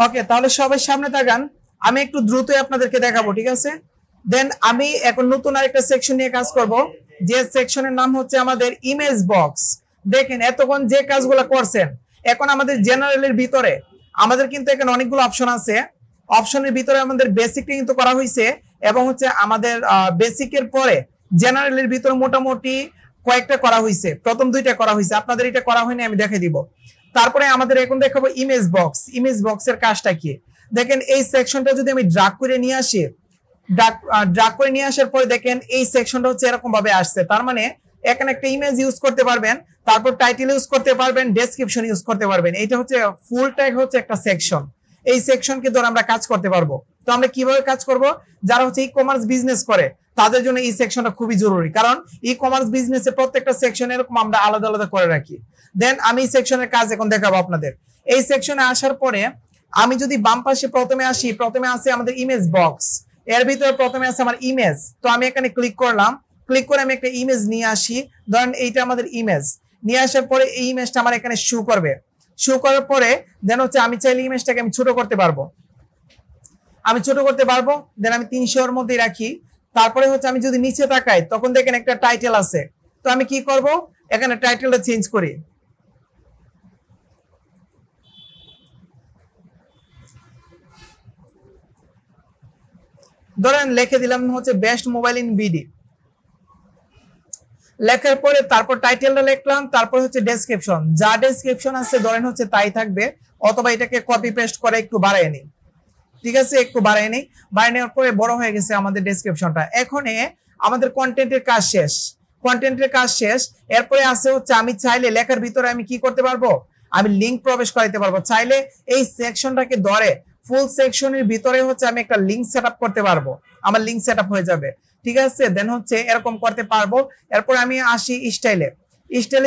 ওকে, তাহলে সবাই সামনে তাকান, আমি একটু দ্রুতই আপনাদেরকে দেখাবো, ঠিক আছে? দেন আমি এখন নতুন আরেকটা সেকশন নিয়ে কাজ করব, যে সেকশনের নাম হচ্ছে আমাদের ইমেজ বক্স। দেখেন এতক্ষণ যে কাজগুলো করছেন, এখন আমাদের জেনারেলের ভিতরে আমাদের কিন্তু এখানে অনেকগুলো অপশন আছে। অপশনের ভিতরে আমাদের বেসিকটা কিন্তু করা হয়েছে, এবং হচ্ছে আমাদের বেসিকের পরে জেনারেলের ভিতরে মোটামুটি কয়েকটা করা হয়েছে, প্রথম দুইটা করা হয়েছে, আপনাদের এটা করা হয়নি, আমি দেখাই দিব। তারপরে আমাদের এখন দেখাবো ইমেজ বক্স। ইমেজ বক্সের কাজটা কি দেখেন, এই সেকশনটা যদি আমি ড্রাগ করে নিয়ে আসি, ড্রাগ করে নিয়ে আসার পরে দেখেন এই সেকশনটা হচ্ছে এরকম ভাবে আসছে। তার মানে এখানে একটা ইমেজ ইউজ করতে পারবেন, তারপর টাইটেল ইউজ করতে পারবেন, ডেসক্রিপশন ইউজ করতে পারবেন। এটা হচ্ছে ফুল ট্যাগ হচ্ছে একটা সেকশন। এই সেকশনকে ধরে আমরা কাজ করতে পারবো। তো আমরা কিভাবে কাজ করব, যারা হচ্ছে ই কমার্স বিজনেস করে তাদের জন্য এই সেকশনটা খুবই জরুরি, কারণ ই কমার্স বিজনেসে প্রত্যেকটা সেকশন এরকম আমরা আলাদা আলাদা করে রাখি। দেন আমি এই সেকশনের কাজ এখন দেখাবো আপনাদের। এই সেকশনে আসার পরে আমি যদি বাম পাশে প্রথমে আসি, প্রথমে আছে আমাদের ইমেজ বক্স, এর ভিতরে প্রথমে আছে আমার ইমেজ। তো আমি এখানে ক্লিক করলাম, ক্লিক করে আমি একটা ইমেজ নিয়ে আসি, ধরেন এইটা আমাদের ইমেজ। নিয়ে আসার পরে এই ইমেজটা আমার এখানে শো করবে। শো করার পরে দেন হচ্ছে আমি চাইলে ইমেজটাকে আমি ছোট করতে পারবো, দেন আমি 300 এর মধ্যে রাখি। তারপরে হচ্ছে আমি যদি নিচে তাকাই তখন দেখেন একটা টাইটেল আছে। তো আমি কি করব, এখানে টাইটেলটা চেঞ্জ করি। ধরেন লিখে দিলাম হচ্ছে বেস্ট মোবাইল ইন বিডি। লেখার পরে তারপর টাইটেলটা লিখলাম, তারপর হচ্ছে ডেসক্রিপশন, যা ডেসক্রিপশন আছে ধরেন হচ্ছে তাই থাকবে, অথবা এটাকে কপি পেস্ট করে একটু বাড়ায় নিই, ঠিক আছে? একটু বাড়ায় নিই, বাড়িয়ে নেওয়ার পরে বড় হয়ে গেছে আমাদের ডেসক্রিপশনটা। এখন আমাদের কন্টেন্টের কাজ শেষ, এরপরে আছে হচ্ছে আমি চাইলে লেখার ভিতরে আমি কি করতে পারবো, আমি লিঙ্ক প্রবেশ করাইতে পারবো। চাইলে এই সেকশনটাকে ধরে ফুল সেকশনের ভিতরে হচ্ছে আমি একটা লিঙ্ক সেটআপ করতে পারবো, আমার লিঙ্ক সেটআপ হয়ে যাবে, ঠিক আছে? দেন হচ্ছে এরকম করতে পারবো। এরপর আমি আসি স্টাইলে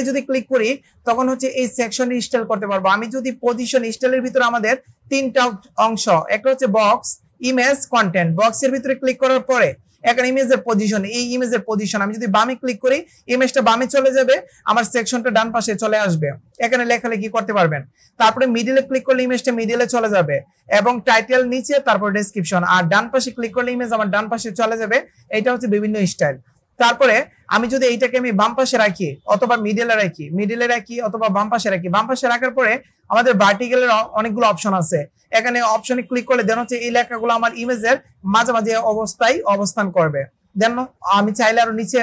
যদি ক্লিক করি তখন হচ্ছে এই সেকশনে স্টাইল করতে পারবো। আমি যদি পজিশন, স্টাইলের ভিতরে আমাদের তিনটা অংশ, একটা হচ্ছে বক্স, ইমেজ, কন্টেন্ট। বক্সের ভিতরে ক্লিক করার পরে এখানে ইমেজের পজিশন, এই ইমেজের পজিশন আমি যদি বামে ক্লিক করি ইমেজটা বামে চলে যাবে, আমার সেকশনটা ডান পাশে চলে আসবে, এখানে লেখালেখি করতে পারবেন। তারপরে মিডিলে ক্লিক করলে ইমেজটা মিডিলে চলে যাবে, এবং টাইটেল নিচে, তারপর ডেসক্রিপশন। আর ডান পাশে ক্লিক করলে ইমেজ আমার ডান পাশে চলে যাবে। এটা হচ্ছে বিভিন্ন স্টাইল। তারপরে আমি যদি এইটাকে আমি বাম পাশে রাখি অথবা মিডিলে রাখি অথবা বাম পাশে রাখার পরে আমাদের ভার্টিক্যালের অনেকগুলো অপশন আছে। এখানে অপশনে ক্লিক করলে দেন হচ্ছে এই লেখাগুলো আমার ইমেজের মাঝামাঝি অবস্থায় অবস্থান করবে। দেন আমি চাইলে আরো নিচে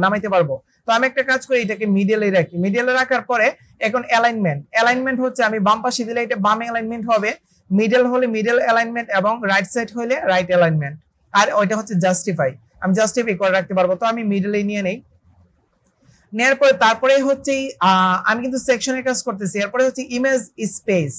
নামাইতে পারবো। তো আমি একটা কাজ করি, এটাকে মিডিলে রাখার পরে এখন অ্যালাইনমেন্ট হচ্ছে আমি বাম পাশে দিলে এটা বামে অ্যালাইনমেন্ট হবে, মিডল হলে মিডল অ্যালাইনমেন্ট, এবং রাইট সাইড হলে রাইট অ্যালাইনমেন্ট। আর ওইটা হচ্ছে জাস্টিফাই, আমি জাস্টিফাই করে রাখতে পারবো। তো আমি মিডলে নিয়ে নেই, নেওয়ার পরে তারপরে হচ্ছে আমি কিন্তু সেকশনের কাজ করতেছি। এরপরে হচ্ছে ইমেজ স্পেস,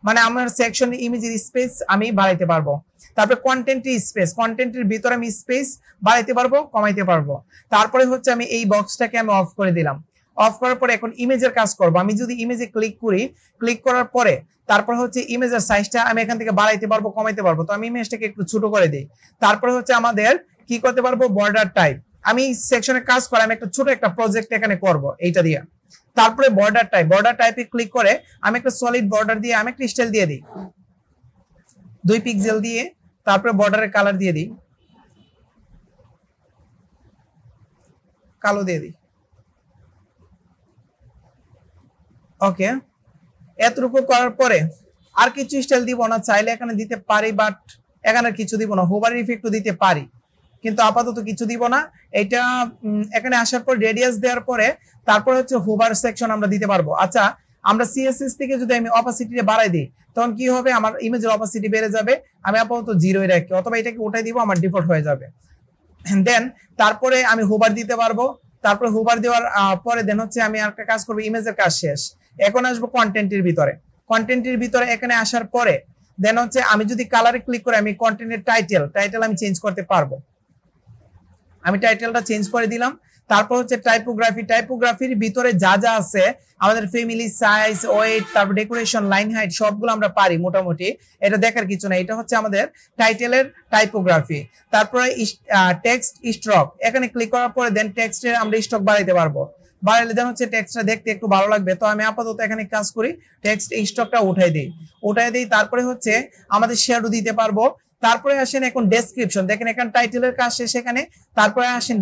মানে আমার সেকশনে ইমেজের স্পেস আমি বাড়াইতে পারবো। তারপরে কন্টেন্টের স্পেস, কন্টেন্টের ভিতরে আমি স্পেস বাড়াইতে পারবো, কমাইতে পারবো। তারপরে হচ্ছে আমি এই বক্সটাকে আমি অফ করে দিলাম। অফ করার পরে এখন ইমেজের কাজ করবো। আমি যদি ইমেজে ক্লিক করি, ক্লিক করার পরে তারপরে হচ্ছে ইমেজের সাইজটা আমি এখান থেকে বাড়াইতে পারবো, কমাইতে পারবো। তো আমি ইমেজটাকে একটু ছোট করে দিই। তারপরে হচ্ছে আমাদের কি করতে পারবো, বর্ডার টাইপ। আমি সেকশনে কাজ করে আমি একটা ছোট একটা প্রজেক্ট এখানে করব এইটা দিয়ে। তারপরে বর্ডার টাইপে ক্লিক করে আমি একটা সলিড বর্ডার দিয়ে আমি একটা স্টাইল দিয়ে দিই 2 পিক্সেল দিয়ে। তারপরে বর্ডারের কালার দিয়ে দিই, কালো দিয়ে দিই। ওকে, এতটুকু করার পরে আর কিছু স্টাইল দিব না, চাইলে এখানে দিতে পারি, বাট এখানে কিছু দিব না। হোভার ইফেক্টও দিতে পারি, কিন্তু আপাতত কিছু দিব না। এটা এখানে আসার পর রেডিয়াস দেওয়ার পরে তারপর হচ্ছে হোভার সেকশন আমরা দিতে পারবো। আচ্ছা, আমরা সিএসএস থেকে যদি আমি অপাসিটিটা বাড়াই দিই তখন কি হবে, আমার ইমেজের অপাসিটি বেড়ে যাবে। আমি আপাতত 0 রাখি, অথবা এটাকে উঠাই দিব, আমার ডিফল্ট হয়ে যাবে। দেন তারপরে আমি হোভার দিতে পারবো। তারপরে হোভার দেওয়ার পরে দেন হচ্ছে আমি একটা কাজ করবো, ইমেজের কাজ শেষ। এখন আসবো কন্টেন্টের ভিতরে। এখানে আসার পরে দেন হচ্ছে আমি যদি কালারে ক্লিক করে আমি কন্টেন্টের টাইটেল আমি চেঞ্জ করতে পারবো। আমি টাইটেলটা চেঞ্জ করে দিলাম। তারপর হচ্ছে টাইপোগ্রাফির ভিতরে যা যা আছে আমাদের ফ্যামিলি, সাইজ, ওয়েট, তারপর ডেকোরেশন, লাইন হাইট সবগুলো আমরা পারি মোটামুটি, এটা দেখার কিছু না। এটা হচ্ছে আমাদের টাইটেলের টাইপোগ্রাফি। তারপরে টেক্সট স্ট্রক, এখানে ক্লিক করার পরে দেন টেক্সটের আমরা স্ট্রক বাড়াইতে পারবো। বাড়াইলে দেন হচ্ছে টেক্সটটা দেখতে একটু ভালো লাগবে। তো আমি আপাতত এখানে কাজ করি, টেক্সট এই স্টকটা উঠাই দিই। তারপরে হচ্ছে আমাদের শ্যাডো দিতে পারবো। তারপরে আসেন এখন ডেসক্রিপশন, দেখেন এখানে টাইটেলের কাজ শেষ এখানে। তারপরে আসেন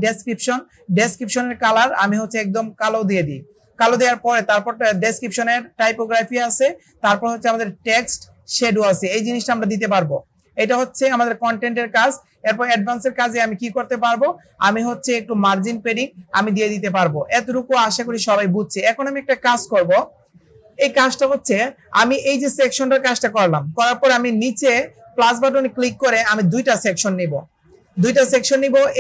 ডেসক্রিপশনের কালার আমি হচ্ছে একদম কালো দিয়ে দিই। কালো দেওয়ার পরে তারপর ডেসক্রিপশনের টাইপোগ্রাফি আছে, তারপর হচ্ছে আমাদের টেক্সট শ্যাডো আছে, এই জিনিসটা আমরা দিতে পারবো। এটা হচ্ছে আমাদের কন্টেন্টের কাজ। এরপর অ্যাডভান্সের কাজে আমি কি করতে পারবো, আমি হচ্ছে একটু মার্জিন পেডিং আমি দিয়ে দিতে পারবো। এতটুকু আশা করি সবাই বুঝছে। এখন আমি একটা কাজ করব, এই কাজটা হচ্ছে আমি এই যে সেকশনটার কাজটা করলাম, করার পর আমি নিচে প্লাস বাটনে ক্লিক করে আমি দুইটা সেকশন নিব।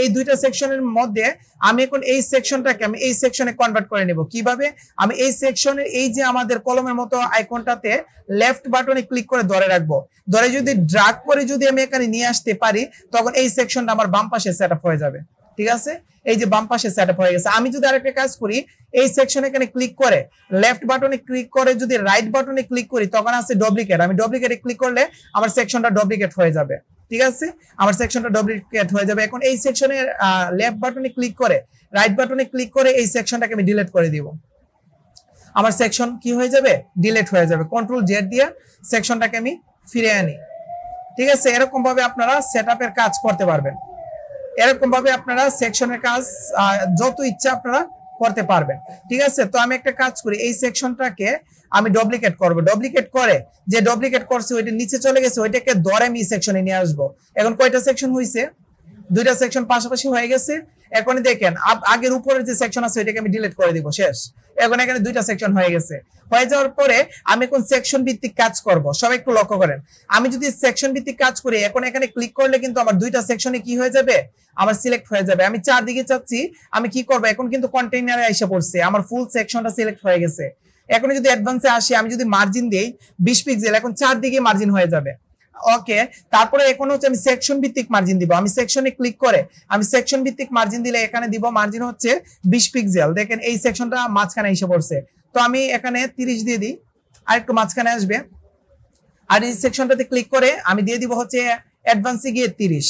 এই দুইটা সেকশনের মধ্যে আমি এখন এই সেকশনটাকে আমি এই সেকশনে কনভার্ট করে নিব। কিভাবে, আমি এই সেকশনের এই যে আমাদের কলমের মতো আইকনটাতে লেফট বাটনে ক্লিক করে ধরে রাখবো। ধরে যদি ড্রাগ করে যদি আমি এখানে নিয়ে আসতে পারি, তখন এই সেকশনটা আমার বাম পাশে সেট আপ হয়ে যাবে। ঠিক আছে, এই যে বাম পাশে সেট আপ হয়ে গেছে। আমি যদি আরেকটা কাজ করি, এই সেকশনে এখানে ক্লিক করে লেফট বাটনে ক্লিক করে যদি রাইট বাটনে ক্লিক করি, তখন আছে ডুপ্লিকেট। আমি ডুপ্লিকেটে ক্লিক করলে আমার সেকশনটা ডুপ্লিকেট হয়ে যাবে। ঠিক আছে, আমার সেকশনটা ডুপ্লিকেট হয়ে যাবে। এখন এই সেকশনের লেফট বাটনে ক্লিক করে রাইট বাটনে ক্লিক করে এই সেকশনটাকে আমি ডিলিট করে দিব। আমার সেকশন কি হয়ে যাবে, ডিলিট হয়ে যাবে। কন্ট্রোল জেড দিয়ে সেকশনটাকে আমি ফিরে আনি। ঠিক আছে, এরকম ভাবে আপনারা সেটআপের কাজ করতে পারবেন। এরকম ভাবে আপনারা সেকশনের কাজ যত ইচ্ছা আপনারা করতে পারবেন। ঠিক আছে, তো আমি একটা কাজ করি, এই সেকশনটাকে আমি ডুপ্লিকেট করব। ডুপ্লিকেট করে যে ডুপ্লিকেট করছে ওইটা নিচে চলে গেছে, ওইটাকে ধরে আমি সেকশনে নিয়ে আসবো। এখন কয়টা সেকশন হয়েছে, দুইটা সেকশন পাশাপাশি হয়ে গেছে। এখন দেখেন আগের উপরের যে সেকশন আছে ওইটাকে আমি ডিলিট করে দিব, শেষ। এখন এখানে দুইটা সেকশন হয়ে গেছে। হয়ে যাওয়ার পরে আমি এখন সেকশন ভিত্তিক কাজ করব। সবাই একটু লক্ষ্য করেন, আমি যদি সেকশন ভিত্তিক কাজ করি, এখন এখানে ক্লিক করলে কিন্তু আমার দুইটা সেকশনে কি হয়ে যাবে, আমার সিলেক্ট হয়ে যাবে। আমি চারদিকে চাচ্ছি, আমি কি করব, এখন কিন্তু কন্টেইনারে এসে পড়ছে, আমার ফুল সেকশনটা সিলেক্ট হয়ে গেছে। এখন যদি অ্যাডভান্সে আসি, আমি যদি মার্জিন দেই 20 পিক্সেল, এখন চারদিকে মার্জিন হয়ে যাবে। ওকে, তারপরে এখন হচ্ছে আমি সেকশন ভিত্তিক মার্জিন দিব। আমি সেকশনে ক্লিক করে আমি সেকশন ভিত্তিক মার্জিন দিলে এখানে দিব মার্জিন হচ্ছে 20 পিক্সেল। দেখেন এই সেকশনটা মাঝখানে এসে পড়ছে, তো আমি এখানে 30 দিয়ে দিই, আর একটু মাঝখানে আসবে। আর এই সেকশনটাতে ক্লিক করে আমি দিয়ে দিব হচ্ছে অ্যাডভান্সে গিয়ে 30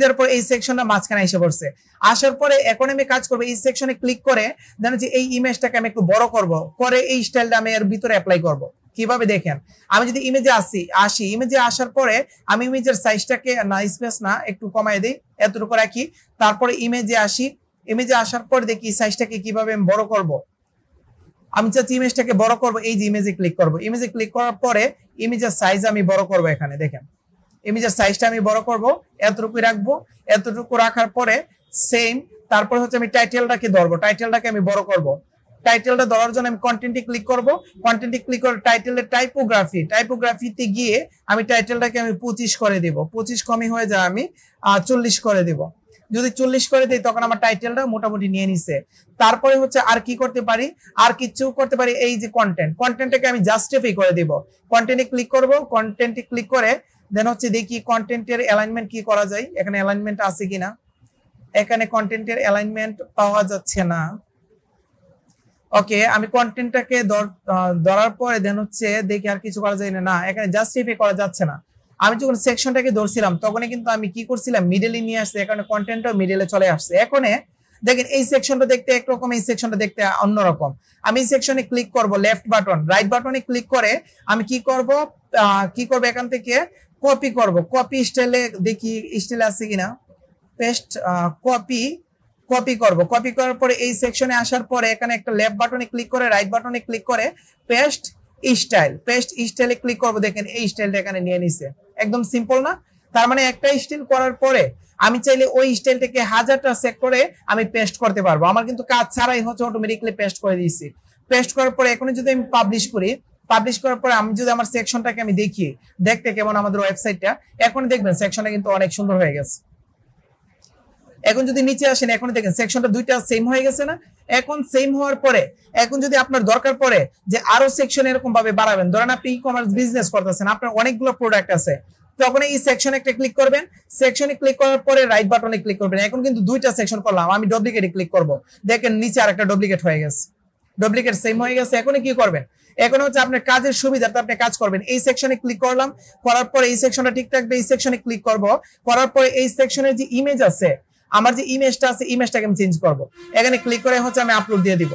দেওয়ার পর এই সেকশনটা মাঝখানে এসে পড়ছে। আসার পরে এখন আমি কাজ করবো, এই সেকশনে ক্লিক করে দেন হচ্ছে এই ইমেজটাকে আমি একটু বড় করব, করে এই স্টাইলটা আমি এর ভিতরে অ্যাপ্লাই করব। কিভাবে দেখেন, আমি যদি ইমেজে আসি ইমেজে আসার পরে আমি ইমেজের সাইজটাকে না স্পেস না একটু কমাই দিই, এতটুকু রাখি। তারপরে ইমেজে আসি, ইমেজে আসার পর দেখি সাইজটাকে কিভাবে আমি বড় করব। আমি চাচ্ছি ইমেজটাকে বড় করব, এই যে ইমেজে ক্লিক করব। ইমেজে ক্লিক করার পরে ইমেজের সাইজ আমি বড় করব। এখানে দেখেন ইমেজের সাইজটা আমি বড় করব, এতটুকু রাখবো। এতটুকু রাখার পরে সেম, তারপর হচ্ছে আমি টাইটেলটাকে ধরবো, টাইটেলটাকে আমি বড় করব। টাইটেলটা ধরার জন্য আমি কন্টেন্টে ক্লিক করব। কন্টেন্টে ক্লিক করে টাইটেলের টাইপোগ্রাফিতে গিয়ে আমি টাইটেলটাকে আমি 25 করে দিব। 25 কমই হয়ে যায়, আমি 40 করে দিব। যদি 40 করে দিই, তখন আমার টাইটেলটা মোটামুটি নিয়ে নিছে। তারপরে হচ্ছে আর কি করতে পারি, আর কিছু করতে পারি। এই যে কন্টেন্টটাকে আমি জাস্টিফাই করে দিব। কন্টেন্টে ক্লিক করব, কন্টেন্টে ক্লিক করে দেন হচ্ছে দেখি কন্টেন্টের অ্যালাইনমেন্ট কি করা যায়, এখানে অ্যালাইনমেন্ট আছে কিনা। এখানে কন্টেন্টের অ্যালাইনমেন্ট পাওয়া যাচ্ছে না। ওকে, আমি কন্টেন্টটাকে ধরার পরে দেন হচ্ছে দেখি আর কিছু করা যায় না, এখানে জাস্টিফাই করা যাচ্ছে না। আমি যখন সেকশনটাকে ধরছিলাম তখনই কিন্তু আমি কি করছিলাম, মিডলে নিয়ে আসছে, এখানে কন্টেন্টও মিডলে চলে আসছে। এখন দেখেন এই সেকশনটা দেখতে একরকম, এই সেকশনটা দেখতে অন্যরকম। আমি এই সেকশনে ক্লিক করব, লেফট বাটন রাইট বাটনে ক্লিক করে আমি কি করব এখান থেকে কপি করব। কপি স্টাইলে দেখি স্টাইল আছে কিনা, পেস্ট কপি করব। কপি করার পরে এই সেকশনে আসার পরে এখানে একটা লেফট বাটনে ক্লিক করে রাইট বাটনে ক্লিক করে পেস্ট স্টাইলে ক্লিক করব। দেখেন এই স্টাইলটা এখানে নিয়ে নিছে, একদম সিম্পল না। তার মানে একটা স্টাইল করার পরে আমি চাইলে ওই স্টাইলটাকে 1000টা সেক্টরে আমি পেস্ট করতে পারবো। আমার কিন্তু কাজ ছাড়াই হচ্ছে অটোমেটিক্যালি পেস্ট করে দিয়েছি। পেস্ট করার পরে এখন যদি আমি পাবলিশ করি, পাবলিশ করার পরে আমি যদি আমার সেকশনটাকে আমি দেখি দেখতে কেমন আমাদের ওয়েবসাইটটা, এখন দেখবেন সেকশনটা কিন্তু অনেক সুন্দর হয়ে গেছে। এখন যদি নিচে আসেন, এখন দেখেন সেকশনটা দুইটা সেম হয়ে গেছে না। এখন সেম হওয়ার পরে এখন যদি আপনার দরকার পড়ে যে আরো সেকশন এরকম ভাবে বাড়াবেন, ধরেন আপনি ই-কমার্স বিজনেস করতেছেন, আপনার অনেকগুলো প্রোডাক্ট আছে, তখন এই সেকশনে একটা ক্লিক করবেন। সেকশনে ক্লিক করার পরে রাইট বাটনে ক্লিক করবেন। এখন কিন্তু দুইটা সেকশন করলাম, আমি ডুপ্লিকেটে ক্লিক করব। দেখেন নিচে আরেকটা ডুপ্লিকেট হয়ে গেছে, ডুপ্লিকেট সেম হয়ে গেছে। এখন কি করবেন, এখন হচ্ছে আপনার কাজের সুবিধাতে আপনি কাজ করবেন। এই সেকশনে ক্লিক করলাম, করার পরে এই সেকশনটা ঠিক থাকবে, এই সেকশনে ক্লিক করব। করার পরে এই সেকশনের যে ইমেজ আছে আমার যে ইমেজটা আছে ইমেজটাকে আমি চেঞ্জ করব। এখানে ক্লিক করে হচ্ছে আমি আপলোড দিয়ে দিব।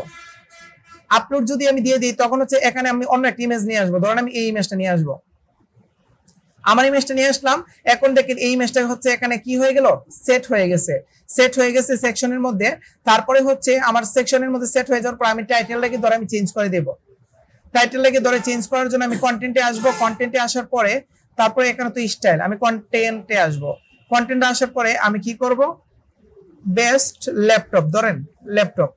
আপলোড যদি আমি দিয়ে দিই তখন হচ্ছে এখানে আমি অন্য একটা ইমেজ নিয়ে আসবো। ধরেন আমি এই ইমেজটা নিয়ে আসবো, আমার ইমেজটা নিয়ে আসলাম। এখন দেখেন এই ইমেজটা হচ্ছে এখানে কি হয়ে গেল, সেট হয়ে গেছে, সেট হয়ে গেছে সেকশনের মধ্যে। তারপরে হচ্ছে আমার সেকশনের মধ্যে সেট হয়ে যাওয়ার পর আমি টাইটেলটাকে ধরে আমি চেঞ্জ করে দেব। টাইটেলটাকে ধরে চেঞ্জ করার জন্য আমি কন্টেন্টে আসবো। কন্টেন্টে আসার পরে তারপরে এখানে তো স্টাইল, আমি কন্টেন্টে আসবো। কন্টেন্টে আসার পরে আমি কি করব, বেস্ট ল্যাপটপ, ধরেন ল্যাপটপ,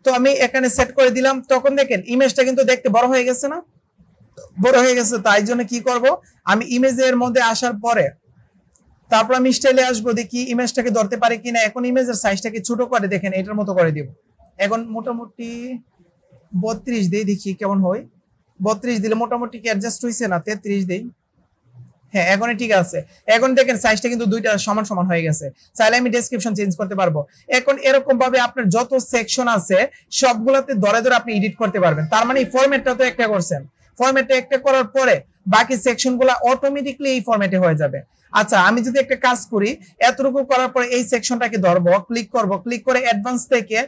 তো আমি এখানে সেট করে দিলাম। তখন দেখেন ইমেজটা কিন্তু দেখতে বড় হয়ে গেছে না, বড় হয়ে গেছে। তাই জন্য কি করব, আমি ইমেজের মধ্যে আসার পরে তারপর আমি স্টাইলে আসবো, দেখি ইমেজটাকে ধরতে পারি কিনা। এখন ইমেজের সাইজটাকে ছোট করে দেখেন এটার মতো করে দিব। এখন মোটামুটি 32 দিই, দেখি কেমন হয়। 32 দিলে মোটামুটি কি অ্যাডজাস্ট হইছে না, 33 দিই। হ্যাঁ, এখন ঠিক আছে। এখন দেখেন সাইজটা কিন্তু দুইটা সমান সমান হয়ে গেছে। চাইলে আমি ডেসক্রিপশন চেঞ্জ করতে পারবো। এখন এরকম ভাবে আপনার যত সেকশন আছে সবগুলোতে ধরে ধরে আপনি এডিট করতে পারবেন। তার মানে এই ফরম্যাটটা তো একটা করছেন, ফরম্যাটটা একটা করার পরে বাকি সেকশনগুলো অটোমেটিকলি এই ফরম্যাটে হয়ে যাবে। আচ্ছা, আমি যদি একটা কাজ করি, এতটুকু করার পরে এই সেকশনটাকে ধরবো, ক্লিক করব, ক্লিক করে অ্যাডভান্স থেকে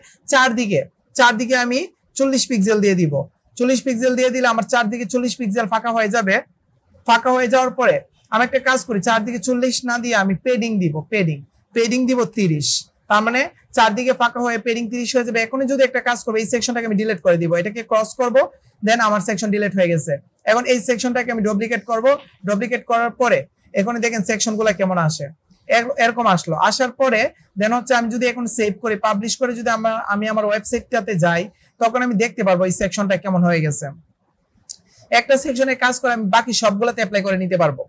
চারদিকে আমি 40 পিক্সেল দিয়ে দিব। 40 পিক্সেল দিয়ে দিলে আমার চারদিকে 40 পিক্সেল ফাঁকা হয়ে যাবে। ফাঁকা হয়ে যাওয়ার পরে আমি একটা কাজ করি, চারদিকে 40 না দিয়ে আমি পেডিং দিব, পেডিং দিব 30। তার মানে চারদিকে ফাঁকা হয়ে পেডিং 30 হয়ে যাবে। এখনই যদি একটা কাজ করবো, এই সেকশনটাকে আমি ডিলিট করে দিব, এটাকে ক্রস করব, দেন আমার সেকশন ডিলিট হয়ে গেছে। এখন এই সেকশনটাকে আমি ডুপ্লিকেট করব, ডুপ্লিকেট করার পরে এখন দেখেন সেকশনগুলো কেমন আসে, এরকম আসলো। আসার পরে দেন হচ্ছে আমি যদি এখন সেভ করে পাবলিশ করে যদি আমি আমার ওয়েবসাইটটাতে যাই, তখন আমি দেখতে পারবো এই সেকশনটা কেমন হয়ে গেছে। একটা সেকশনের কাজ করে আমি বাকি সবগুলোতে অ্যাপ্লাই করে নিতে পারবো।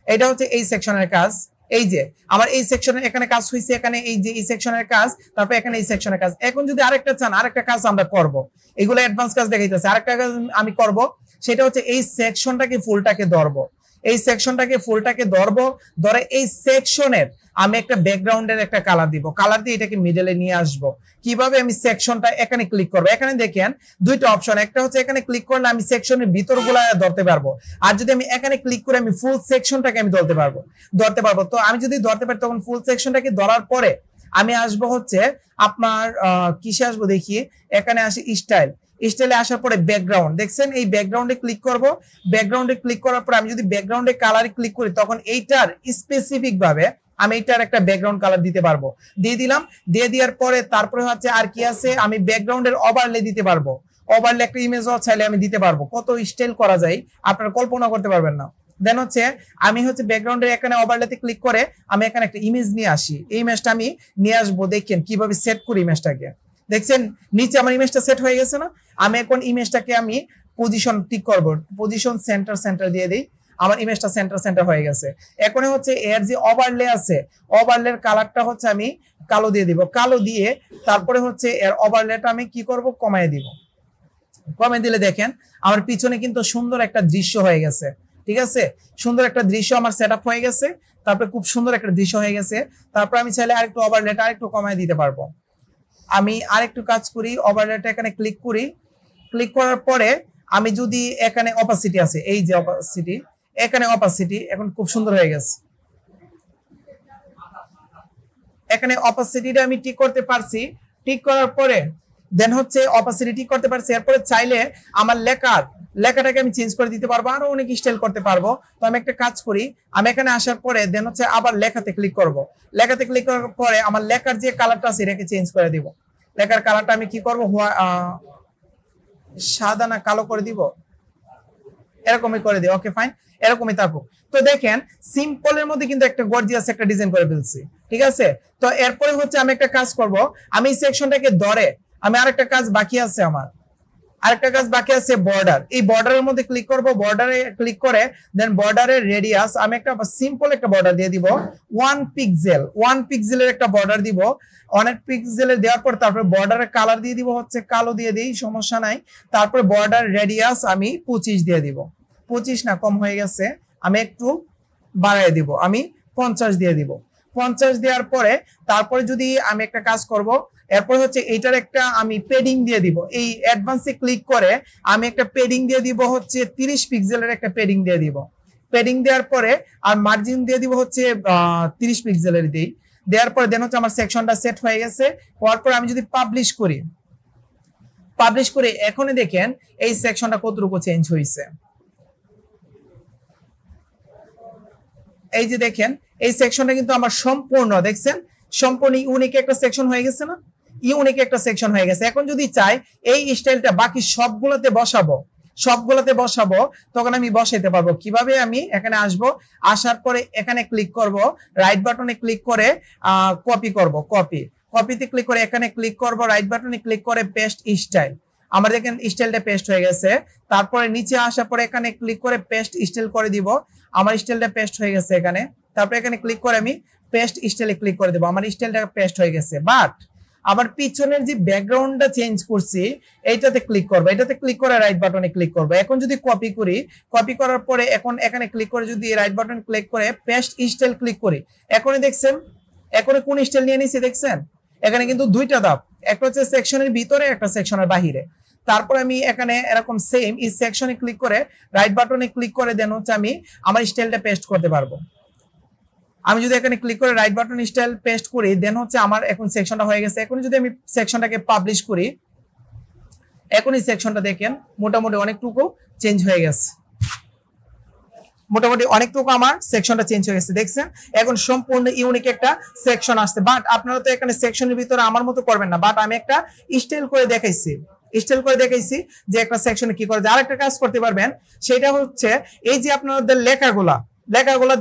এটা হচ্ছে এই সেকশনের কাজ। এই যে আমার এই সেকশনের এখানে কাজ হয়েছে, এখানে এই যে এই সেকশনের কাজ, তারপর এখানে এই সেকশনের কাজ। এখন যদি আরেকটা চান, আরেকটা কাজ আমরা করব, এগুলো অ্যাডভান্স কাজ দেখাইতেছে। আরেকটা কাজ আমি করব, সেটা হচ্ছে এই সেকশনটাকে ফুলটাকে ধরবো, এই সেকশনটাকে ফুলটাকে ধরবো, ধরে এই সেকশনের আমি একটা ব্যাকগ্রাউন্ডের একটা কালার দিব, কালার দিয়ে এটাকে মিডলে নিয়ে আসবো। কিভাবে, আমি সেকশনটা এখানে ক্লিক করবো। এখানে দেখেন দুইটা অপশন, একটা হচ্ছে এখানে ক্লিক করলে আমি সেকশনের ভিতরগুলা ধরতে পারবো, আর যদি আমি এখানে ক্লিক করে আমি ফুল সেকশনটাকে আমি ধরতে পারবো। তো আমি যদি ধরতে পারি তখন ফুল সেকশনটাকে ধরার পরে আমি আসবো হচ্ছে আপনার কিসে আসবো দেখি, এখানে আসি স্টাইলে আসার পরে ব্যাকগ্রাউন্ড, দেখছেন এই ব্যাকগ্রাউন্ডে ক্লিক করব। ব্যাকগ্রাউন্ডে ক্লিক করার পরে আমি যদি ব্যাকগ্রাউন্ডে কালারে ক্লিক করি, তখন এইটার স্পেসিফিক ভাবে আমি এইটার একটা ব্যাকগ্রাউন্ড কালার দিতে পারবো। দিয়ে দিলাম, দিয়ে দেওয়ার পরে তারপরে হচ্ছে আর কি আছে, আমি ব্যাকগ্রাউন্ডের ওভারলে দিতে পারবো। ওভারলে একটা ইমেজও চাইলে আমি দিতে পারবো। কত স্টাইল করা যায় আপনারা কল্পনা করতে পারবেন না। দেন হচ্ছে আমি হচ্ছে ব্যাকগ্রাউন্ডের এখানে ওভারলেতে ক্লিক করে আমি এখানে একটা ইমেজ নিয়ে আসি। এই ইমেজটা আমি নিয়ে আসবো, দেখেন কিভাবে সেট করি ইমেজটাকে। দেখছেন নিচে আমার ইমেজটা সেট হয়ে গেছে না। আমি এখন ইমেজটাকে আমি পজিশন ঠিক করব, পজিশন সেন্টার দিয়ে দিই, আমার ইমেজটা সেন্টার হয়ে গেছে। এখন হচ্ছে এর যে ওভারলে আছে, ওভারলের কালারটা হচ্ছে আমি কালো দিয়ে দিব। কালো দিয়ে তারপরে হচ্ছে এর ওভারলেটা আমি কি করব, কমায় দিব। কমায় দিলে দেখেন আমার পিছনে কিন্তু সুন্দর একটা দৃশ্য হয়ে গেছে। ঠিক আছে, সুন্দর একটা দৃশ্য আমার সেট আপ হয়ে গেছে। তারপরে খুব সুন্দর একটা দৃশ্য হয়ে গেছে। তারপর আমি চাইলে আরেকটু ওভারলেটা আরেকটু কমায় দিতে পারবো। আমি আরেকটু কাজ করি, ওভারলেটা এখানে ক্লিক করি। ক্লিক করার পরে আমি যদি এখানে অপাসিটি আছে, এই যে অপাসিটি, এখানে অপাসিটি এখন খুব সুন্দর হয়ে গেছে। এখানে অপাসিটিটা আমি ঠিক করতে পারছি। ঠিক করার পরে দেন হচ্ছে অপাসিটি ঠিক করতে পারছি। এরপরে চাইলে আমার লেখাটাকে আমি চেঞ্জ করে দিতে পারবো, আরো অনেক স্টাইল করতে পারবো। তো আমি একটা কাজ করি, আমি এখানে আসার পরে দেন হচ্ছে আবার লেখাতে ক্লিক করব। লেখাতে ক্লিক করার পরে আমার লেখার যে কালারটা আছে এটাকে চেঞ্জ করে দিব। লেখার কালারটা আমি কি করব, সাদা না কালো করে দিব, এরকমই করে দিই। ওকে ফাইন, এরকমই থাকুক। তো দেখেন সিম্পলের মধ্যে কিন্তু একটা গর্জিয়াস একটা ডিজাইন করে ফেলছি। ঠিক আছে, তো এরপরে হচ্ছে আমি একটা কাজ করব, আমি এই সেকশনটাকে ধরে আমি আরেকটা কাজ বাকি আছে, আমার আরেকটা কাজ বাকি আছে বর্ডার। এই বর্ডারের মধ্যে ক্লিক করব, বর্ডারে ক্লিক করে দেন বর্ডারের রেডিয়াস আমি একটা সিম্পল একটা বর্ডার দিয়ে দিব, 1 পিক্সেলের একটা বর্ডার দিব। 1 পিক্সেলের দেওয়ার পর তারপরে বর্ডারের কালার দিয়ে দিব হচ্ছে কালো দিয়ে দিই, সমস্যা নাই। তারপরে বর্ডার রেডিয়াস আমি 25 দিয়ে দিব। 25 না, কম হয়ে গেছে, আমি একটু বাড়াই দিব, আমি 50 দিয়ে দিব। 50 দেওয়ার পরে তারপরে যদি আমি একটা কাজ করব, এরপর হচ্ছে এইটার একটা আমি পেডিং দিয়ে দিব। এই অ্যাডভান্সে ক্লিক করে আমি একটা পেডিং দিয়ে দিব হচ্ছে 30 পিক্সেলের একটা পেডিং দিয়ে দিব। পেডিং দেওয়ার পরে আর মার্জিন দিয়ে দিব হচ্ছে 30 পিক্সেলের দিই। দেওয়ার পরে দেন হচ্ছে আমার সেকশনটা সেট হয়ে গেছে। হওয়ার পর আমি যদি পাবলিশ করি, এখনই দেখেন এই সেকশনটা কতটুকু চেঞ্জ হয়েছে। এই যে দেখেন এই সেকশনটা কিন্তু আমার সম্পূর্ণ, দেখছেন, সম্পূর্ণ ইউনিক একটা সেকশন হয়ে গেছে না? ইউনিক একটা সেকশন হয়ে গেছে। এখন যদি চাই এই স্টাইলটা বাকি সবগুলোতে বসাবো, তখন আমি বসাইতে পারবো। কিভাবে? আমি এখানে আসবো, আসার পরে এখানে ক্লিক করব, রাইট বাটনে ক্লিক করে কপি করব, কপিতে ক্লিক করে এখানে ক্লিক করব, রাইট বাটনে ক্লিক করে পেস্ট স্টাইল। আমার দেখেন স্টাইলটা পেস্ট হয়ে গেছে। তারপরে নিচে আসার পরে এখানে ক্লিক করে পেস্ট স্টাইল করে দিব, আমার স্টাইলটা পেস্ট হয়ে গেছে এখানে। তারপরে এখানে ক্লিক করে আমি পেস্ট স্টাইলে ক্লিক করে দেব, আমার স্টাইলটা পেস্ট হয়ে গেছে। বাট আবার পিছনের যে ব্যাকগ্রাউন্ডটা চেঞ্জ করছি এইটাতে ক্লিক করব, এটাতে ক্লিক করে রাইট বাটনে ক্লিক করব। এখন যদি কপি করি, কপি করার পরে এখন এখানে ক্লিক করে যদি রাইট বাটন ক্লিক করে পেস্ট স্টাইল ক্লিক করি, এখনই দেখছেন এখনই কোন স্টাইল নিয়ে নিছি দেখছেন? এখানে কিন্তু দুইটা ধাপ, একটা হচ্ছে সেকশনের ভিতরে, একটা সেকশনের বাহিরে। তারপর আমি এখানে এরকম সেম এই সেকশনে ক্লিক করে রাইট বাটনে ক্লিক করে দেন হচ্ছে আমি আমার স্টাইলটা পেস্ট করতে পারবো। আমি যদি এখানে ক্লিক করে রাইট বাটন স্টাইল পেস্ট করি, দেন হচ্ছে আমার এখন সেকশনটা হয়ে গেছে। এখন যদি আমি সেকশনটাকে পাবলিশ করি, এখন এই সেকশনটা দেখেন মোটামুটি অনেকটুকু চেঞ্জ হয়ে গেছে, আমার সেকশনটা চেঞ্জ হয়ে গেছে, দেখছেন? এখন সম্পূর্ণ ইউনিক একটা সেকশন আসছে। বাট আপনারা তো এখানে সেকশনের ভিতরে আমার মতো করবেন না, বাট আমি একটা স্টাইল করে দেখাইছি যে একটা সেকশনে কি করে। আরেকটা কাজ করতে পারবেন, সেটা হচ্ছে এই যে আপনাদের লেখাগুলা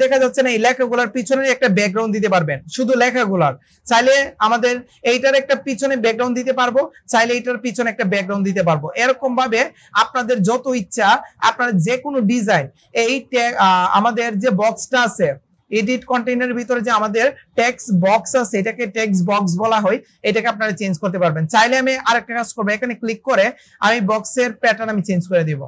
দেখা যাচ্ছে না, এই লেখাগুলার পিছনে একটা ব্যাকগ্রাউন্ড দিতে পারবেন, শুধু লেখাগুলার। চাইলে আমাদের এইটার একটা পিছনে ব্যাকগ্রাউন্ড দিতে পারবো, চাইলে এইটার পিছনে একটা ব্যাকগ্রাউন্ড দিতে পারবো। এরকম ভাবে আপনাদের যত ইচ্ছা আপনারা যে কোনো ডিজাইন, এই আমাদের যে বক্সটা আছে এডিট কন্টেইনারের ভিতরে যে আমাদের টেক্সট বক্স আছে, এটাকে টেক্সট বক্স বলা হয়, এটাকে আপনারা চেঞ্জ করতে পারবেন। চাইলে আমি আরেকটা কাজ করবো, এখানে ক্লিক করে আমি বক্সের প্যাটার্ন আমি চেঞ্জ করে দিব।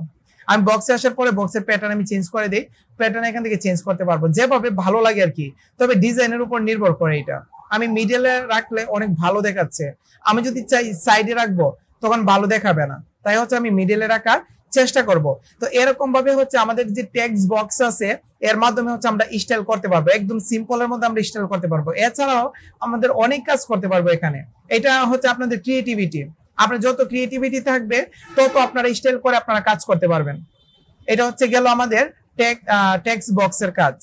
আমি বক্সে আসার পরে বক্সের প্যাটার্ন আমি চেঞ্জ করে দিই, প্যাটার্ন এখান থেকে চেঞ্জ করতে পারবো যেভাবে ভালো লাগে আর কি। তবে ডিজাইনের উপর নির্ভর করে এটা। আমি মিডলে রাখলে অনেক ভালো দেখাচ্ছে, আমি যদি চাই সাইডে রাখবো তখন ভালো দেখাবে না, তাই হচ্ছে আমি মিডলে রাখার চেষ্টা করব। তো এরকম ভাবে হচ্ছে আমাদের যে টেক্সট বক্স আছে এর মাধ্যমে হচ্ছে আমরা স্টাইল করতে পারবো, একদম সিম্পলের মধ্যে আমরা স্টাইল করতে পারবো। এছাড়াও আমাদের অনেক কাজ করতে পারবো এখানে। এটা হচ্ছে আপনাদের ক্রিয়েটিভিটি, আপনার যত ক্রিয়েটিভিটি থাকবে তত আপনারা স্টাইল করে আপনারা কাজ করতে পারবেন। এটা হচ্ছে গেল আমাদের টেক্সট বক্সের কাজ।